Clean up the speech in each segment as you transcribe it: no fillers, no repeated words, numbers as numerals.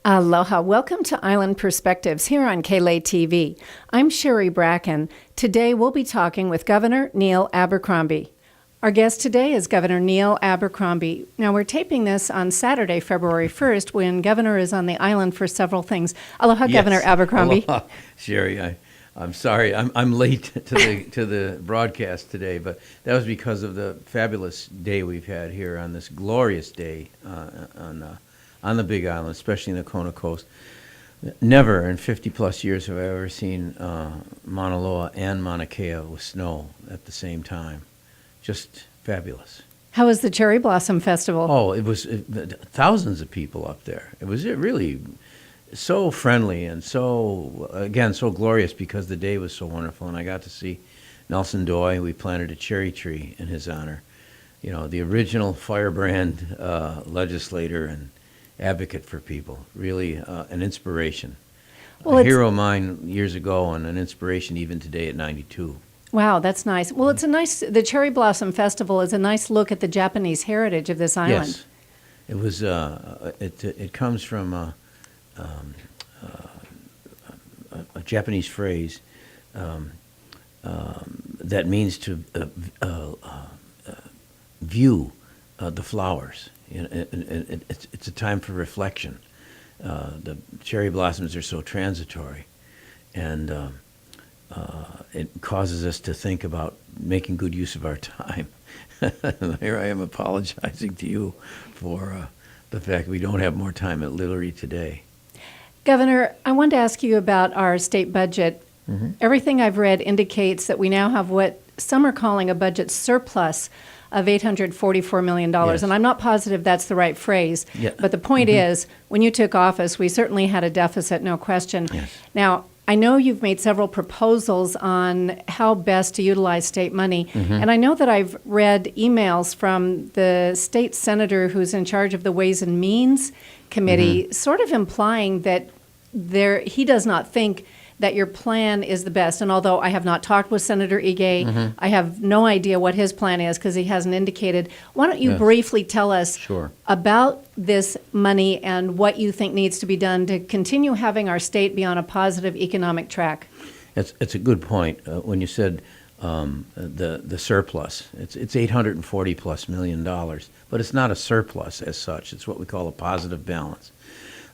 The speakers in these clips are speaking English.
Aloha. Welcome to Island Perspectives here on KLA TV. I'm Sherry Bracken. Today we'll be talking with Governor Neil Ambercrobie. Our guest today is Governor Neil Ambercrobie. Now, we're taping this on Saturday, February 1st, when Governor is on the island for several things. Aloha, yes. Governor Abercrombie. Aloha, Sherry. I'm sorry. I'm late to the broadcast today, but that was because of the fabulous day we've had here on this glorious day on the Big Island, especially in the Kona Coast. Never in 50-plus years have I ever seen Mauna Loa and Mauna Kea with snow at the same time. Just fabulous. How was the Cherry Blossom Festival? Oh, it was thousands of people up there. It was really so friendly and so glorious because the day was so wonderful. And I got to see Nelson Doy. We planted a cherry tree in his honor. You know, the original firebrand legislator and advocate for people. Really an inspiration. Well, a hero of mine years ago and an inspiration even today at 92. Wow, that's nice. Well, the Cherry Blossom Festival is a nice look at the Japanese heritage of this island. Yes, it was. It comes from a Japanese phrase that means to view the flowers. It's a time for reflection. The cherry blossoms are so transitory, and it causes us to think about making good use of our time. Here I am apologizing to you for the fact we don't have more time at Lillery today. Governor, I wanted to ask you about our state budget. Mm-hmm. Everything I've read indicates that we now have what some are calling a budget surplus of $844 million. Yes. And I'm not positive that's the right phrase. Yeah. But the point is, when you took office, we certainly had a deficit, no question. Yes. Now, I know you've made several proposals on how best to utilize state money. Mm-hmm. And I know that I've read emails from the state senator who's in charge of the Ways and Means Committee, sort of implying that he does not think that your plan is the best. And although I have not talked with Senator Ige, I have no idea what his plan is because he hasn't indicated. Why don't you briefly tell us about this money and what you think needs to be done to continue having our state be on a positive economic track? It's a good point. When you said the surplus, it's $840+ million, but it's not a surplus as such. It's what we call a positive balance.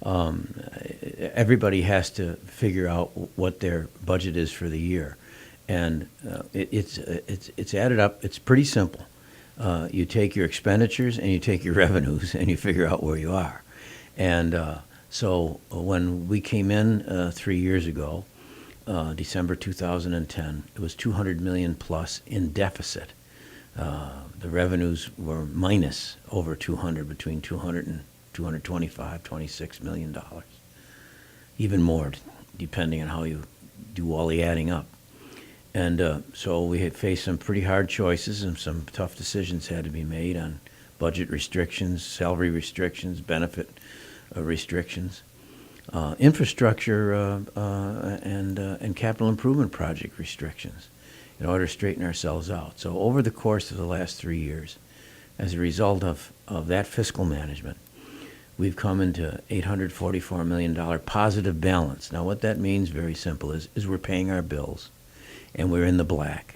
Everybody has to figure out what their budget is for the year, and it's added up. It's pretty simple. You take your expenditures and you take your revenues and you figure out where you are. And so when we came in 3 years ago, December 2010, it was $200 million plus in deficit. The revenues were minus over 200, between 200 and 225, $26 million, even more, depending on how you do all the adding up. And so we had faced some pretty hard choices, and some tough decisions had to be made on budget restrictions, salary restrictions, benefit restrictions, infrastructure and capital improvement project restrictions in order to straighten ourselves out. So over the course of the last 3 years, as a result of that fiscal management, we've come into $844 million positive balance. Now, what that means, very simple, is we're paying our bills, and we're in the black.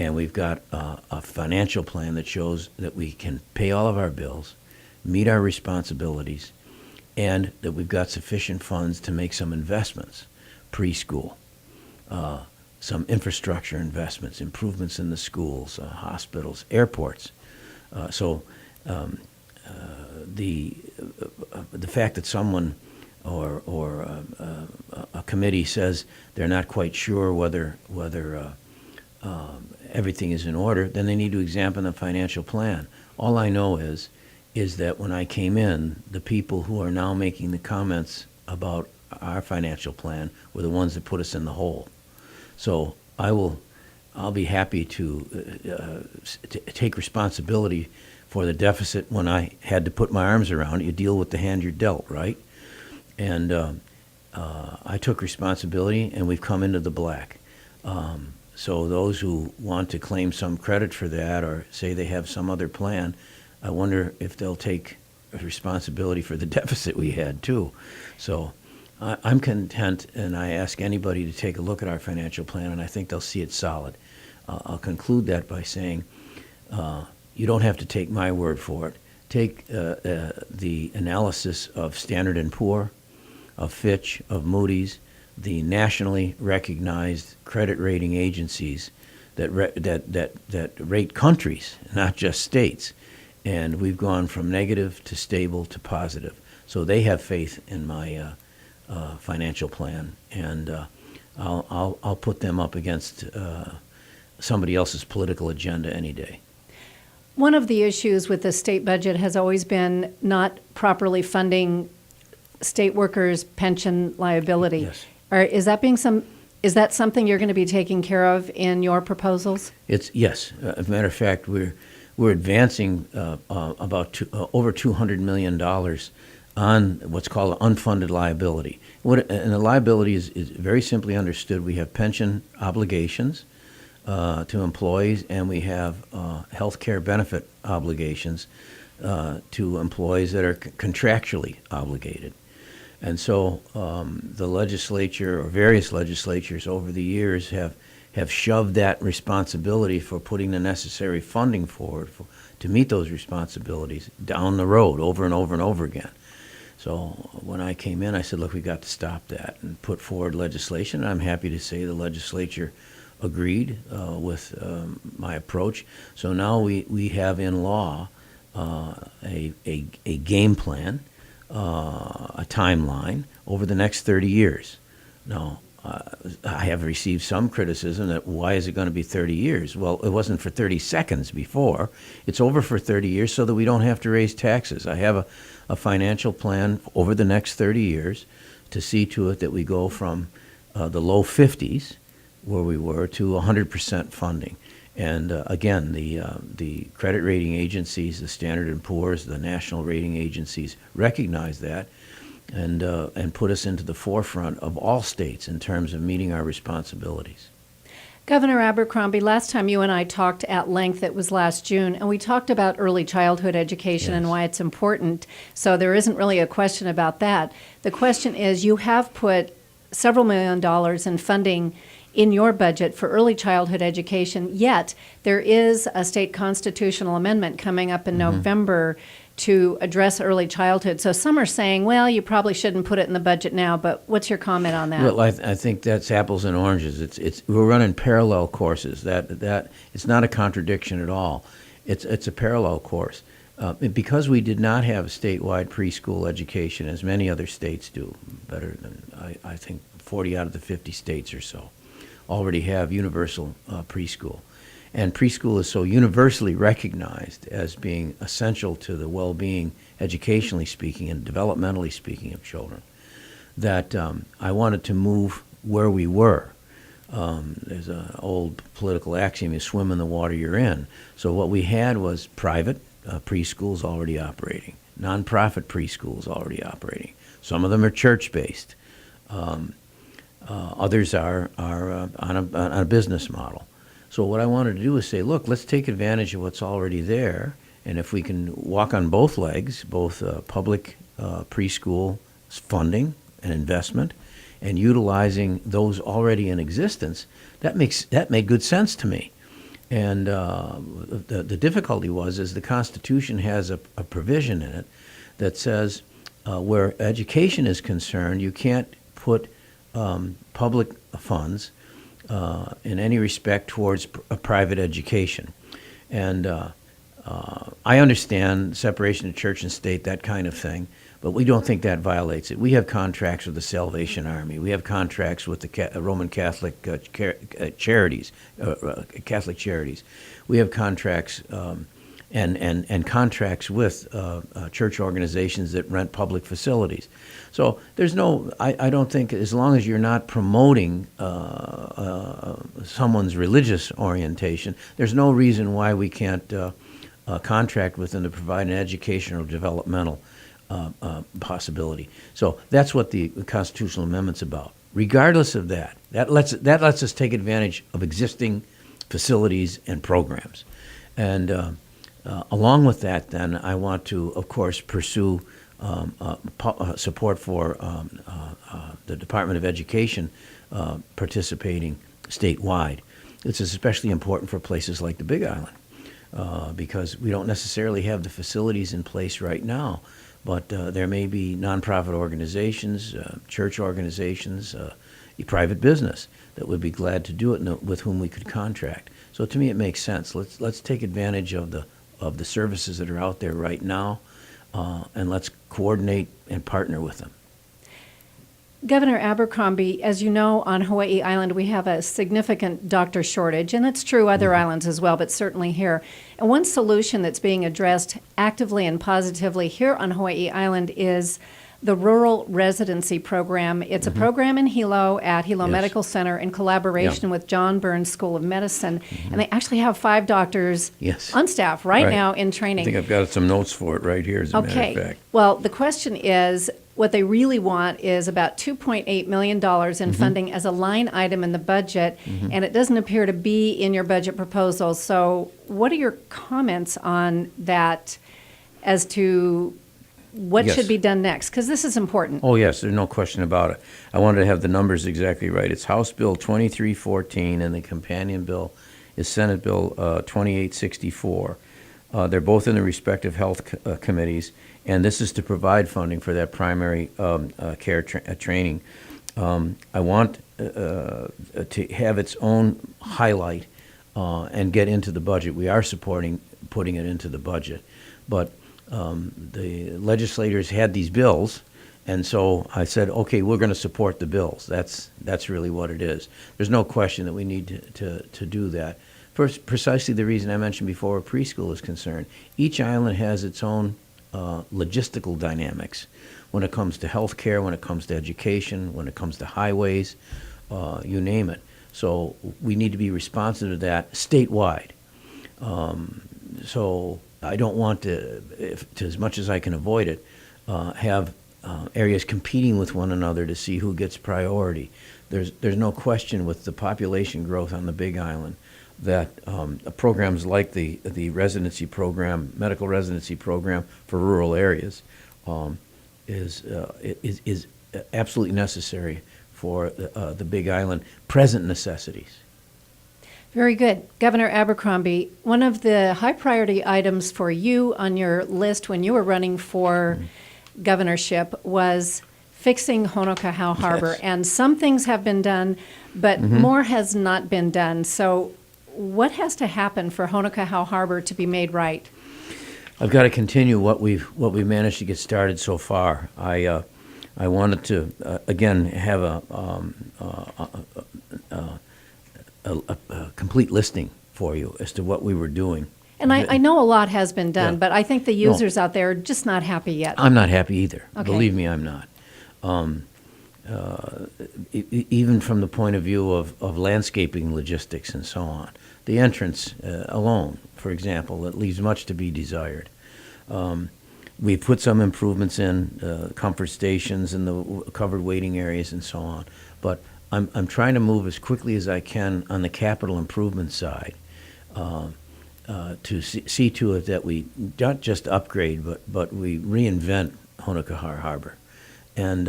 And we've got a financial plan that shows that we can pay all of our bills, meet our responsibilities, and that we've got sufficient funds to make some investments, preschool, some infrastructure investments, improvements in the schools, hospitals, airports. The fact that someone or a committee says they're not quite sure whether everything is in order, then they need to examine the financial plan. All I know is that when I came in, the people who are now making the comments about our financial plan were the ones that put us in the hole. So I'll be happy to take responsibility for the deficit when I had to put my arms around it. You deal with the hand you're dealt, right? And I took responsibility, and we've come into the black. So those who want to claim some credit for that or say they have some other plan, I wonder if they'll take responsibility for the deficit we had too. So I'm content, and I ask anybody to take a look at our financial plan, and I think they'll see it solid. I'll conclude that by saying you don't have to take my word for it. Take the analysis of Standard & Poor, of Fitch, of Moody's, the nationally recognized credit rating agencies that rate countries, not just states. And we've gone from negative to stable to positive. So they have faith in my financial plan, and I'll put them up against somebody else's political agenda any day. One of the issues with the state budget has always been not properly funding state workers' pension liability. Yes. Is that something you're going to be taking care of in your proposals? Yes. As a matter of fact, we're advancing about over $200 million on what's called an unfunded liability. And the liability is very simply understood. We have pension obligations to employees, and we have health care benefit obligations to employees that are contractually obligated. And so the legislature, or various legislatures over the years, have shoved that responsibility for putting the necessary funding forward to meet those responsibilities down the road over and over and over again. So when I came in, I said, look, we got to stop that and put forward legislation. And I'm happy to say the legislature agreed with my approach. So now we have in law a game plan, a timeline over the next 30 years. Now, I have received some criticism that why is it going to be 30 years? Well, it wasn't for 30 seconds before. It's over for 30 years so that we don't have to raise taxes. I have a financial plan over the next 30 years to see to it that we go from the low 50s, where we were, to 100% funding. And again, the credit rating agencies, the Standard & Poor's, the national rating agencies recognize that and put us into the forefront of all states in terms of meeting our responsibilities. Governor Abercrombie, last time you and I talked at length, it was last June, and we talked about early childhood education and why it's important. So there isn't really a question about that. The question is, you have put several $1 million in funding in your budget for early childhood education, yet there is a state constitutional amendment coming up in November to address early childhood. So some are saying, well, you probably shouldn't put it in the budget now, but what's your comment on that? Well, I think that's apples and oranges. We're running parallel courses. That it's not a contradiction at all. It's a parallel course. Because we did not have a statewide preschool education, as many other states do, better than I think 40 out of the 50 states or so already have universal preschool. And preschool is so universally recognized as being essential to the well-being, educationally speaking and developmentally speaking, of children, that I wanted to move where we were. There's an old political axiom, you swim in the water you're in. So what we had was private preschools already operating, nonprofit preschools already operating. Some of them are church-based. Others are on a business model. So what I wanted to do is say, look, let's take advantage of what's already there, and if we can walk on both legs, both public preschool funding and investment, and utilizing those already in existence, that made good sense to me. And the difficulty is the Constitution has a provision in it that says where education is concerned, you can't put public funds in any respect towards a private education. And I understand separation of church and state, that kind of thing, but we don't think that violates it. We have contracts with the Salvation Army. We have contracts with the Roman Catholic charities, Catholic charities. We have contracts and contracts with church organizations that rent public facilities. So there's I don't think, as long as you're not promoting someone's religious orientation, there's no reason why we can't contract with them to provide an educational or developmental possibility. So that's what the constitutional amendment's about. Regardless of that lets us take advantage of existing facilities and programs. And Along with that, then, I want to, of course, pursue support for the Department of Education participating statewide. This is especially important for places like the Big Island because we don't necessarily have the facilities in place right now, but there may be nonprofit organizations, church organizations, private business that would be glad to do it and with whom we could contract. So to me, it makes sense. Let's take advantage of the services that are out there right now, and let's coordinate and partner with them. Governor Abercrombie, as you know, on Hawaii Island, we have a significant doctor shortage, and it's true other islands as well, but certainly here. And one solution that's being addressed actively and positively here on Hawaii Island is the Rural Residency Program. It's a program in Hilo at Hilo Yes. Medical Center in collaboration with John Burns School of Medicine. And they actually have 5 doctors Yes. on staff right Right. now in I training. think I've got some notes for it right here, as a matter of fact. Well, the question is, what they really want is about $2.8 million in funding as a line item in the budget, and it doesn't appear to be in your budget proposal. So what are your comments on that as to what Yes. should be done next? Because this is important. Oh, yes, there's no question about it. I wanted to have the numbers exactly right. It's House Bill 2314, and the companion bill is Senate Bill 2864. They're both in the respective health committees, and this is to provide funding for that primary care training. I want to have its own highlight and get into the budget. We are supporting putting it into the budget, but the legislators had these bills, and so I said, okay, we're going to support the bills. That's really what it is. There's no question that we need to do that. For precisely the reason I mentioned before, where preschool is concerned. Each island has its own logistical dynamics when it comes to health care, when it comes to education, when it comes to highways, you name it. So we need to be responsive to that statewide. So I don't want to as much as I can avoid it, have areas competing with one another to see who gets priority. There's no question with the population growth on the Big Island that programs like the residency program, medical residency program for rural areas, is absolutely necessary for the Big Island present necessities. Very good. Governor Abercrombie, one of the high priority items for you on your list when you were running for governorship was fixing Honokaha Harbor. Yes. And some things have been done, but more has not been done. So what has to happen for Honokaha Harbor to be made right? I've got to continue what we've managed to get started so far. I wanted to again have a complete listing for you as to what we were doing. And I know a lot has been done, Yeah. but I think the users out there are just not happy yet. I'm not happy either. Okay. Believe me, I'm not. Even from the point of view of landscaping logistics and so on. The entrance alone, for example, it leaves much to be desired. We've put some improvements in, comfort stations and the covered waiting areas and so on. But I'm trying to move as quickly as I can on the capital improvement side to see to it that we not just upgrade, but we reinvent Honokaha Harbor. And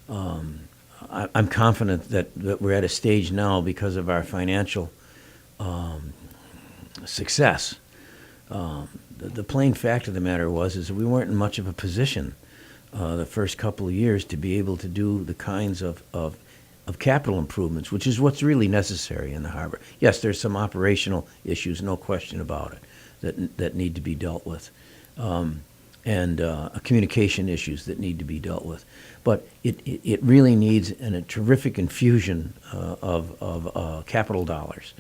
I'm confident that we're at a stage now because of our financial success. The plain fact of the matter is that we weren't in much of a position the first couple of years to be able to do the kinds of capital improvements, which is what's really necessary in the harbor. Yes, there's some operational issues, no question about it, that need to be dealt with, and communication issues that need to be dealt with. But it really needs a terrific infusion of capital dollars.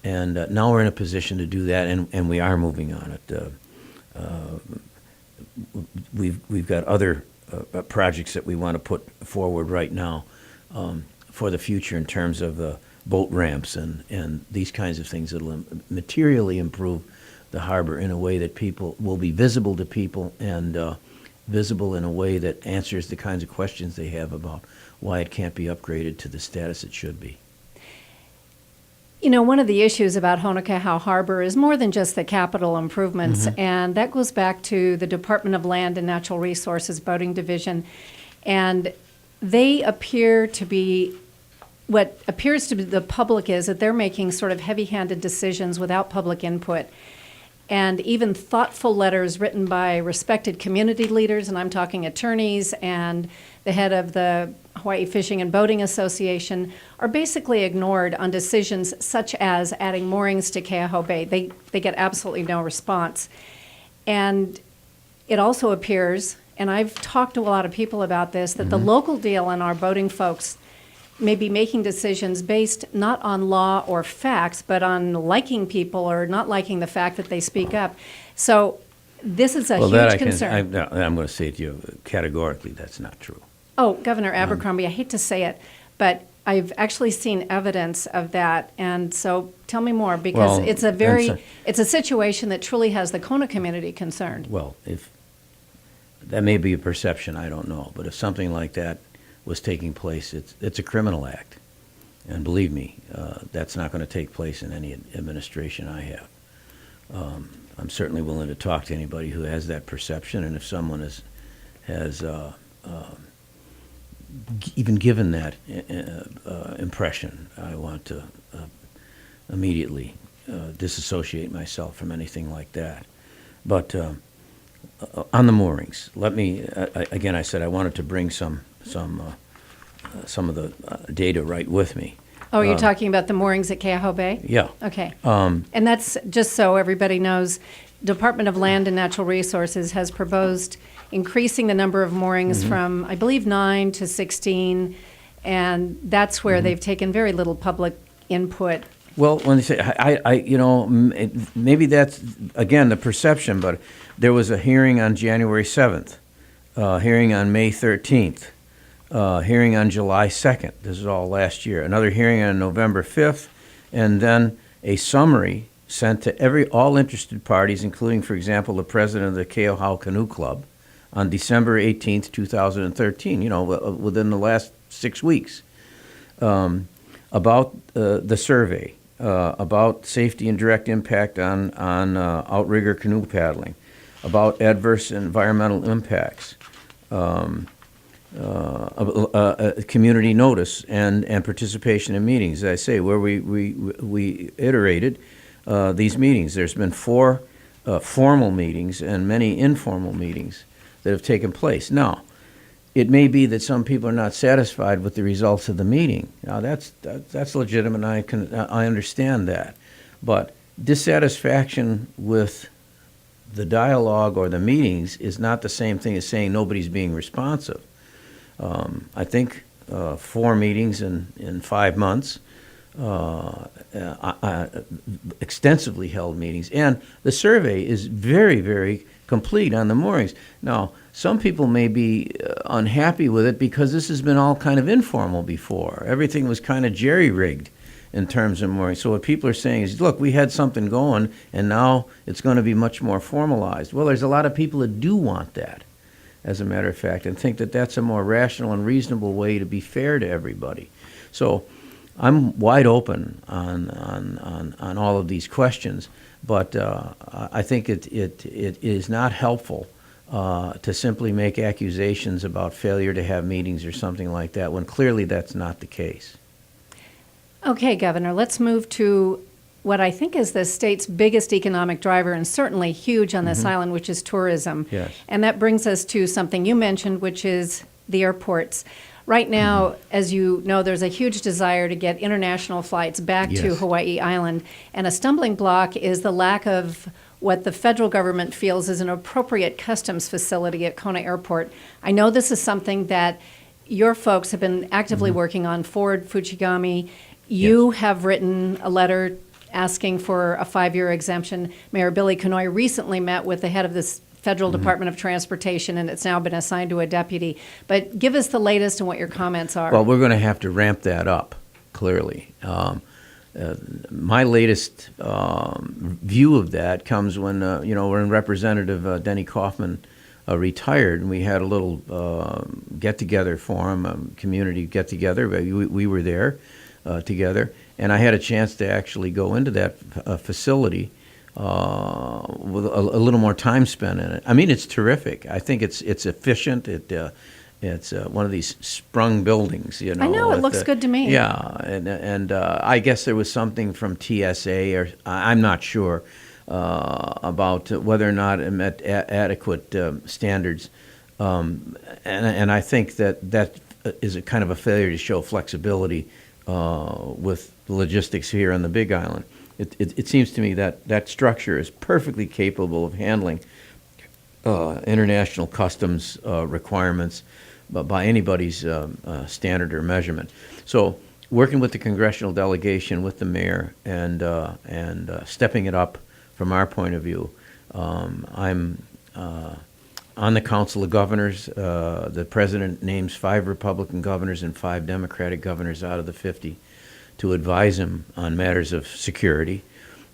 And now we're in a position to do that, and we are moving on it. We've got other projects that we want to put forward right now for the future in terms of boat ramps and these kinds of things that will materially improve the harbor in a way that people will be visible to people and visible in a way that answers the kinds of questions they have about why it can't be upgraded to the status it should be. You know, one of the issues about Honokaha Harbor is more than just the capital improvements, and that goes back to the Department of Land and Natural Resources Boating Division. And they appear to be, what appears to be the public is that they're making sort of heavy-handed decisions without public input. And even thoughtful letters written by respected community leaders, and I'm talking attorneys and the head of the Hawaii Fishing and Boating Association, are basically ignored on decisions such as adding moorings to Keauhou Bay. They get absolutely no response. And it also appears, and I've talked to a lot of people about this, that the local deal and our boating folks may be making decisions based not on law or facts, but on liking people or not liking the fact that they speak up. So this is a huge concern. I'm going to say to you categorically, that's not true. Oh, Governor Abercrombie, I hate to say it, but I've actually seen evidence of that. And so tell me more, because Well, it's a situation that truly has the Kona community concerned. Well, if that may be a perception, I don't know. But if something like that was taking place, it's a criminal act. And believe me, that's not going to take place in any administration I have. I'm certainly willing to talk to anybody who has that perception, and if someone has even given that impression, I want to immediately disassociate myself from anything like that. But on the moorings, let me again. I said I wanted to bring some of the data right with me. Oh, you're talking about the moorings at Keauhou Bay? Yeah. Okay. And that's just so everybody knows, Department of Land and Natural Resources has proposed increasing the number of moorings from, I believe, 9 to 16, and that's where they've taken very little public input. Well, when they say, maybe that's, again, the perception, but there was a hearing on January 7th, hearing on May 13th, hearing on July 2nd. This is all last year. Another hearing on November 5th, and then a summary sent to all interested parties, including, for example, the president of the Keauhou Canoe Club, on December 18th, 2013, within the last 6 weeks, about the survey, about safety and direct impact on outrigger canoe paddling, about adverse environmental impacts, community notice and participation in meetings, as I say, where we iterated these meetings. There's been 4 formal meetings and many informal meetings that have taken place. Now, it may be that some people are not satisfied with the results of the meeting. Now, that's legitimate, and I understand that. But dissatisfaction with the dialogue or the meetings is not the same thing as saying nobody's being responsive. I think 4 meetings in 5 months, extensively held meetings, and the survey is very, very complete on the moorings. Now, some people may be unhappy with it because this has been all kind of informal before. Everything was kind of jerry-rigged in terms of moorings. So what people are saying is, look, we had something going, and now it's going to be much more formalized. Well, there's a lot of people that do want that, as a matter of fact, and think that that's a more rational and reasonable way to be fair to everybody. So I'm wide open on all of these questions, but I think it is not helpful to simply make accusations about failure to have meetings or something like that, when clearly that's not the case. Okay, Governor, let's move to what I think is the state's biggest economic driver, and certainly huge on this island, which is tourism. Yes. And that brings us to something you mentioned, which is the airports. Right now, as you know, there's a huge desire to get international flights back to Hawaii Island, and a stumbling block is the lack of what the federal government feels is an appropriate customs facility at Kona Airport. I know this is something that your folks have been actively working on. Ford Fujigami, you have written a letter asking for a 5-year exemption. Mayor Billy Kanoy recently met with the head of this Federal Department of Transportation, and it's now been assigned to a deputy. But give us the latest and what your comments are. Well, we're going to have to ramp that up, clearly. My latest view of that comes when, when Representative Denny Kaufman retired, and we had a little get-together for him, community get-together. We were there. together, and I had a chance to actually go into that facility with a little more time spent in it. I mean, it's terrific. I think it's efficient. It's one of these sprung buildings, you know. I know, it looks good to me. Yeah, and I guess there was something from TSA, or I'm not sure, about whether or not it met adequate standards. And I think that is a kind of a failure to show flexibility with the logistics here on the Big Island. It seems to me that structure is perfectly capable of handling international customs requirements by anybody's standard or measurement. So working with the congressional delegation, with the mayor, and stepping it up from our point of view, I'm on the Council of Governors. The president names 5 Republican governors and 5 Democratic governors out of the 50 to advise him on matters of security.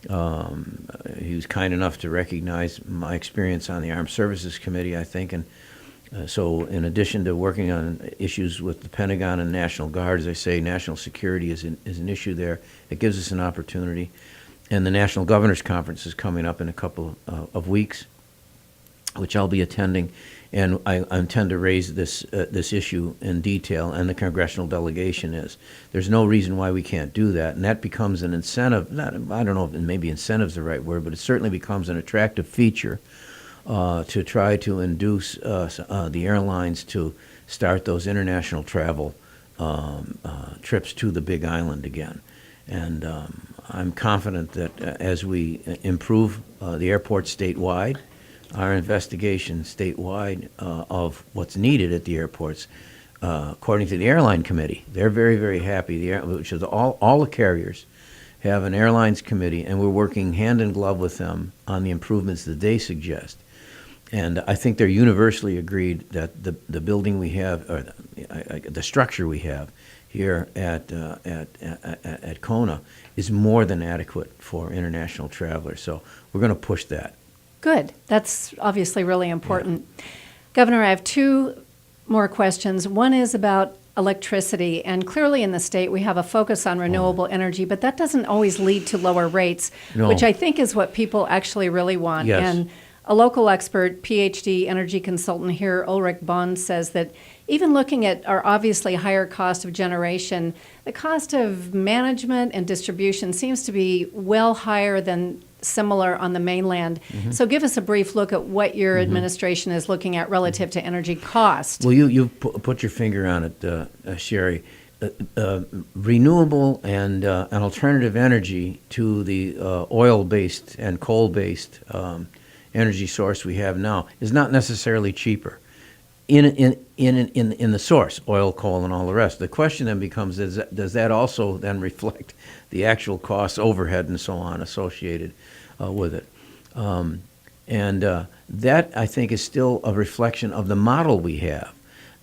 He was kind enough to recognize my experience on the Armed Services Committee, I think, and so in addition to working on issues with the Pentagon and National Guard, as I say, national security is an issue there. It gives us an opportunity. And the National Governors Conference is coming up in a couple of weeks, which I'll be attending, and I intend to raise this issue in detail, and the congressional delegation is. There's no reason why we can't do that, and that becomes an incentive. I don't know if maybe incentive is the right word, but it certainly becomes an attractive feature to try to induce the airlines to start those international travel trips to the Big Island again. And I'm confident that as we improve the airport statewide, our investigation statewide of what's needed at the airports, according to the airline committee, they're very, very happy. Which is all the carriers have an airlines committee, and we're working hand in glove with them on the improvements that they suggest. And I think they're universally agreed that the building we have, or the structure we have here at Kona, is more than adequate for international travelers. So we're going to push that. Good. That's obviously really important. Yeah. Governor, I have 2 more questions. One is about electricity, and clearly in the state we have a focus on renewable energy, but that doesn't always lead to lower rates, which I think is what people actually really want. Yes. And a local expert, PhD energy consultant here, Ulrich Bond, says that even looking at our obviously higher cost of generation, the cost of management and distribution seems to be well higher than similar on the mainland. Mm-hmm. So give us a brief look at what your administration is looking at relative to energy cost. Well, you put your finger on it, Sherry. Renewable and an alternative energy to the oil-based and coal-based energy source we have now is not necessarily cheaper in the source, oil, coal, and all the rest. The question then becomes, does that also then reflect the actual costs, overhead, and so on associated with it? And that, I think, is still a reflection of the model we have.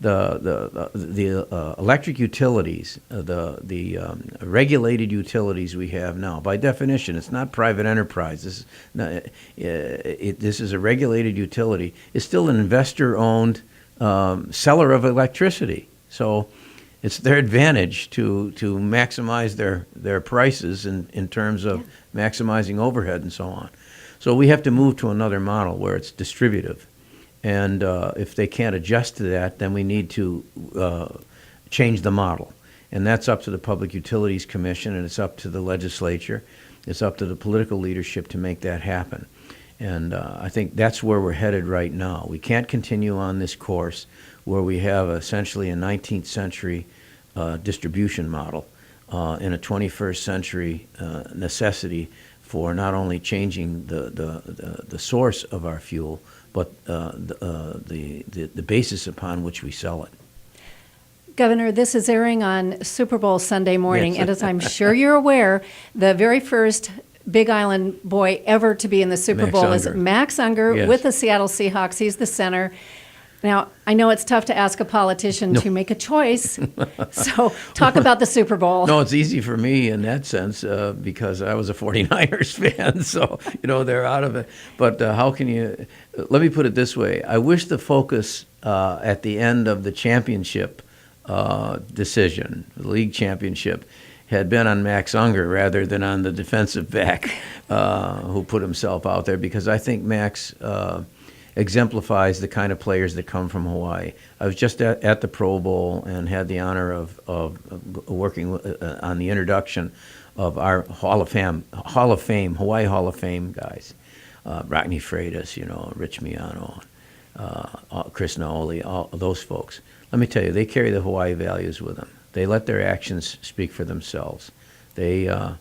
The electric utilities, the regulated utilities we have now, by definition, it's not private enterprise. This is a regulated utility. It's still an investor-owned seller of electricity. So it's their advantage to maximize their prices in terms of maximizing overhead and so on. So we have to move to another model where it's distributive. And if they can't adjust to that, then we need to change the model. And that's up to the Public Utilities Commission, and it's up to the legislature. It's up to the political leadership to make that happen. And I think that's where we're headed right now. We can't continue on this course where we have essentially a 19th century distribution model in a 21st century necessity for not only changing the source of our fuel, but the basis upon which we sell it. Governor, this is airing on Super Bowl Sunday morning, Yes. and as I'm sure you're aware, the very first Big Island boy ever to be in the Super Max Bowl is Unger. Max Unger Yes. with the Seattle Seahawks. He's the center. Now, I know it's tough to ask a politician to make a choice, so talk about the Super Bowl. No, it's easy for me in that sense because I was a 49ers fan, so, they're out of it. But how can you – let me put it this way. I wish the focus at the end of the championship decision, the league championship, had been on Max Unger rather than on the defensive back who put himself out there, because I think Max exemplifies the kind of players that come from Hawaii. I was just at the Pro Bowl and had the honor of working on the introduction of our Hall of Fame, Hawaii Hall of Fame guys. Rockne Freitas, Rich Miano, Chris Naoli, all those folks. Let me tell you, they carry the Hawaii values with them. They let their actions speak for themselves. They're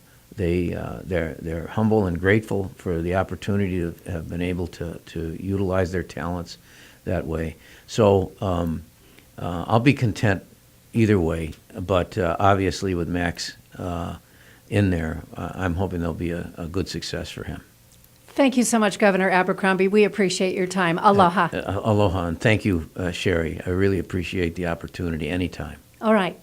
humble and grateful for the opportunity to have been able to utilize their talents that way. So I'll be content either way, but obviously with Max in there, I'm hoping there'll be a good success for him. Thank you so much, Governor Abercrombie. We appreciate your time. Aloha. Aloha, and thank you, Sherry. I really appreciate the opportunity anytime. All right.